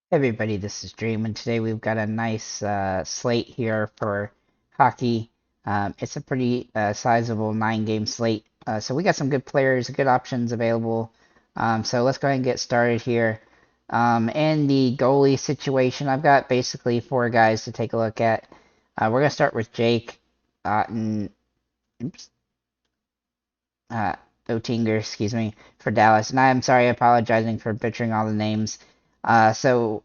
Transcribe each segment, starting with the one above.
Hey everybody, this is Dream, and today we've got a nice slate here for hockey. It's a pretty sizable 9-game slate, so we got some good players, good options available. So let's go ahead and get started here. In the goalie situation, I've got basically four guys to take a look at. We're gonna start with Jake Otten, oops, uh, Oettinger, excuse me, for Dallas. And I'm sorry, apologizing for butchering all the names. So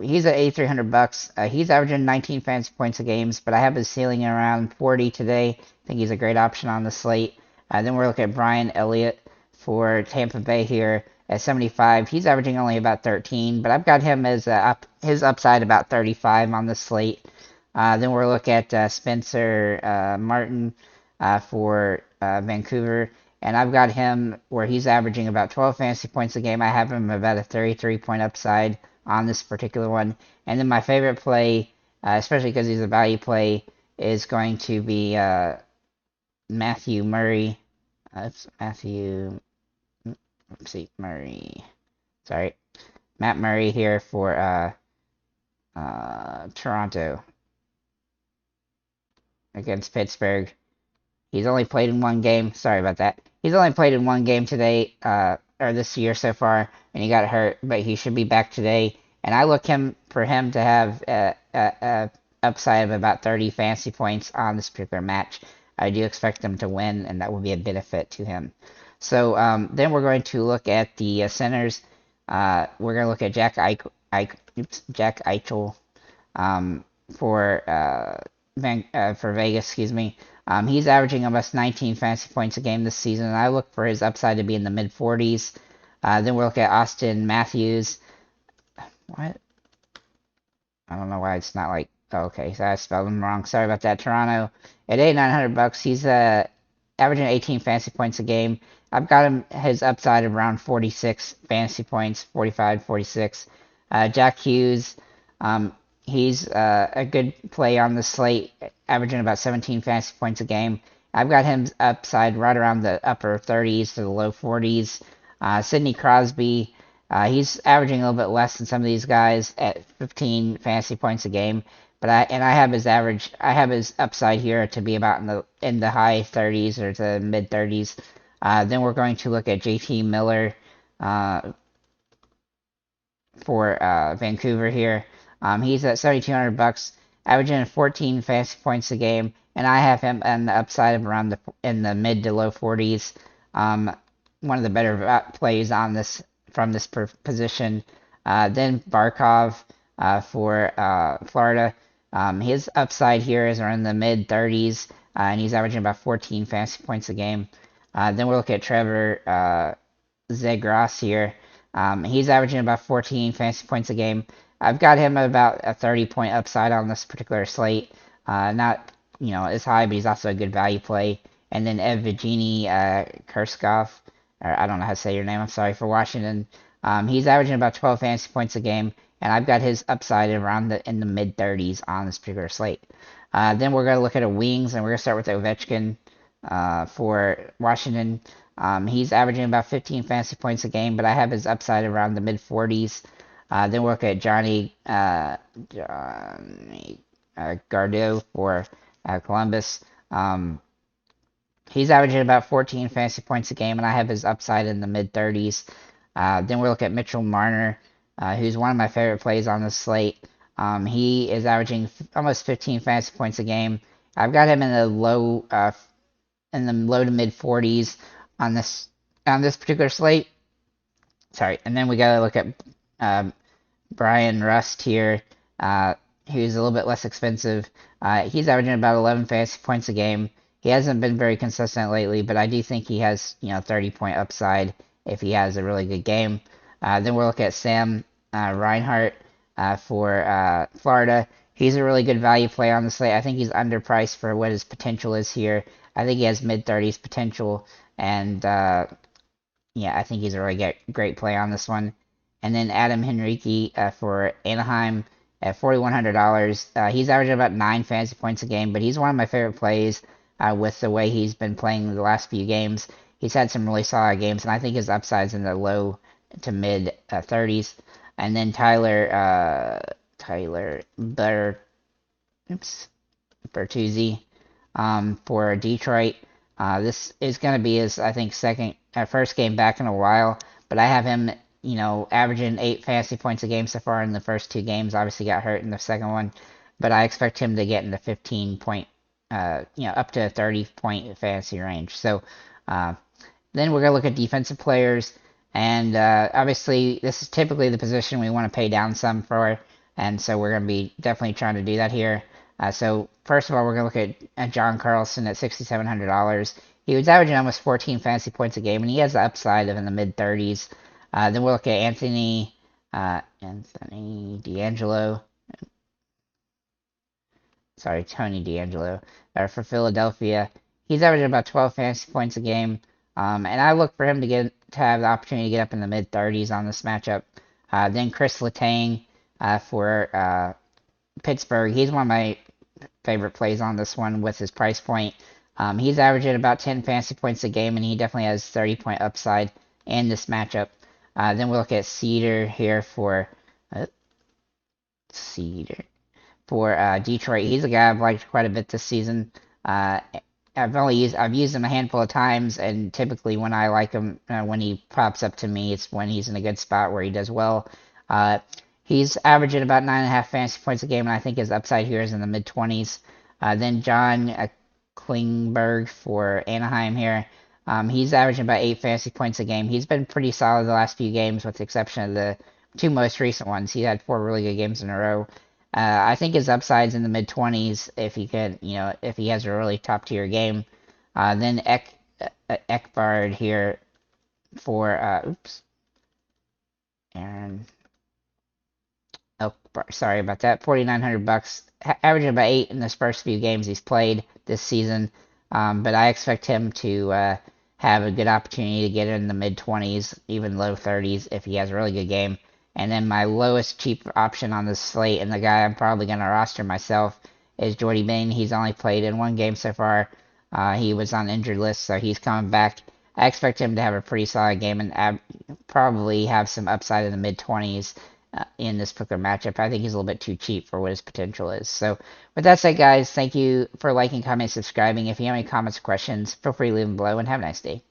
he's at 8,300 bucks. He's averaging 19 fantasy points a game, but I have his ceiling around 40 today. I think he's a great option on the slate. Then we're looking at Brian Elliott for Tampa Bay here at 75. He's averaging only about 13, but I've got him as his upside about 35 on the slate. Then we're looking at Spencer Martin for Vancouver, and I've got him where he's averaging about 12 fantasy points a game. I have him about a 33-point upside on this particular one. And then my favorite play, especially because he's a value play, is going to be Matthew Murray. It's Matthew. Let's see, Murray. Sorry, Matt Murray here for Toronto against Pittsburgh. He's only played in one game. Sorry about that. He's only played in one game today, or this year so far, and he got hurt, but he should be back today. And I look for him to have a upside of about 30 fantasy points on this particular match. I do expect them to win, and that will be a benefit to him. So then we're going to look at the centers. We're going to look at Jack Eichel um, for for Vegas, excuse me. He's averaging almost 19 fantasy points a game this season, and I look for his upside to be in the mid 40s. Then we'll look at Austin Matthews. What? I don't know why it's not like. Oh, okay, so I spelled him wrong. Sorry about that. Toronto at 8,900 bucks. He's averaging 18 fantasy points a game. I've got him his upside of around 46 fantasy points, 45, 46. Jack Hughes. He's a good play on the slate, averaging about 17 fantasy points a game. I've got him upside right around the upper 30s to the low 40s. Sidney Crosby, he's averaging a little bit less than some of these guys at 15 fantasy points a game. But I have his average, I have his upside here to be about in the high 30s or to mid 30s. Then we're going to look at JT Miller uh, for Vancouver here. He's at 7,200 bucks, averaging 14 fantasy points a game, and I have him on the upside of around in the mid to low 40s. One of the better plays on this from this position. Then Barkov for Florida. His upside here is around the mid 30s, and he's averaging about 14 fantasy points a game. Then we'll look at Trevor Zegras here. He's averaging about 14 fantasy points a game. I've got him at about a 30-point upside on this particular slate. Not, as high, but he's also a good value play. And then Evgeny Kurskov, or I don't know how to say your name, I'm sorry, for Washington. He's averaging about 12 fantasy points a game, and I've got his upside around in the mid 30s on this particular slate. Then we're going to look at a wings, and we're going to start with Ovechkin for Washington. He's averaging about 15 fantasy points a game, but I have his upside around the mid 40s. Then we'll look at Johnny Gardeau for Columbus. He's averaging about 14 fantasy points a game, and I have his upside in the mid 30s. Then we'll look at Mitchell Marner, who's one of my favorite plays on the slate. He is averaging almost 15 fantasy points a game. I've got him in the low to mid 40s on this particular slate. Sorry, and then we gotta look at Brian Rust here, who's a little bit less expensive. He's averaging about 11 fantasy points a game. He hasn't been very consistent lately, but I do think he has 30-point upside if he has a really good game. Then we'll look at Sam Reinhart for Florida. He's a really good value play on the slate. I think he's underpriced for what his potential is here. I think he has mid 30s potential, and yeah, I think he's a really great play on this one. And then Adam Henrique for Anaheim at $4,100. He's averaging about 9 fantasy points a game, but he's one of my favorite plays with the way he's been playing the last few games. He's had some really solid games, and I think his upside's in the low to mid 30s. And then Tyler Bertuzzi for Detroit. This is going to be his, I think, first game back in a while, but I have him, averaging 8 fantasy points a game so far in the first 2 games. Obviously got hurt in the second one, but I expect him to get in the 15 point, up to 30 point fantasy range. So, then we're going to look at defensive players, and obviously this is typically the position we want to pay down some for, and so we're going to be definitely trying to do that here. So first of all, we're going to look at John Carlson at $6,700. He was averaging almost 14 fantasy points a game, and he has the upside of in the mid 30s. Then we'll look at Anthony D'Angelo. Sorry, Tony D'Angelo for Philadelphia. He's averaging about 12 fantasy points a game, and I look for him to have the opportunity to get up in the mid 30s on this matchup. Then Chris Letang for Pittsburgh. He's one of my favorite plays on this one with his price point. He's averaging about 10 fantasy points a game, and he definitely has 30-point upside in this matchup. Then we'll look at Cedar here for Detroit. He's a guy I've liked quite a bit this season. I've used him a handful of times, and typically when I like him, when he pops up to me, it's when he's in a good spot where he does well. He's averaging about 9.5 fantasy points a game, and I think his upside here is in the mid 20s. Then John Klingberg for Anaheim here. He's averaging about 8 fantasy points a game. He's been pretty solid the last few games, with the exception of the 2 most recent ones. He had 4 really good games in a row. I think his upside's in the mid 20s if he could, if he has a really top tier game. Then Ekbard here for Aaron. Oh, sorry about that. $4,900, averaging about 8 in the first few games he's played this season. But I expect him to have a good opportunity to get in the mid 20s, even low 30s if he has a really good game. And then my lowest cheap option on this slate, and the guy I'm probably going to roster myself, is Jordy Bain. He's only played in 1 game so far. He was on the injured list, so he's coming back. I expect him to have a pretty solid game and probably have some upside in the mid 20s in this particular matchup. I think he's a little bit too cheap for what his potential is. So with that said, guys, thank you for liking, commenting, subscribing. If you have any comments or questions, feel free to leave them below, and have a nice day.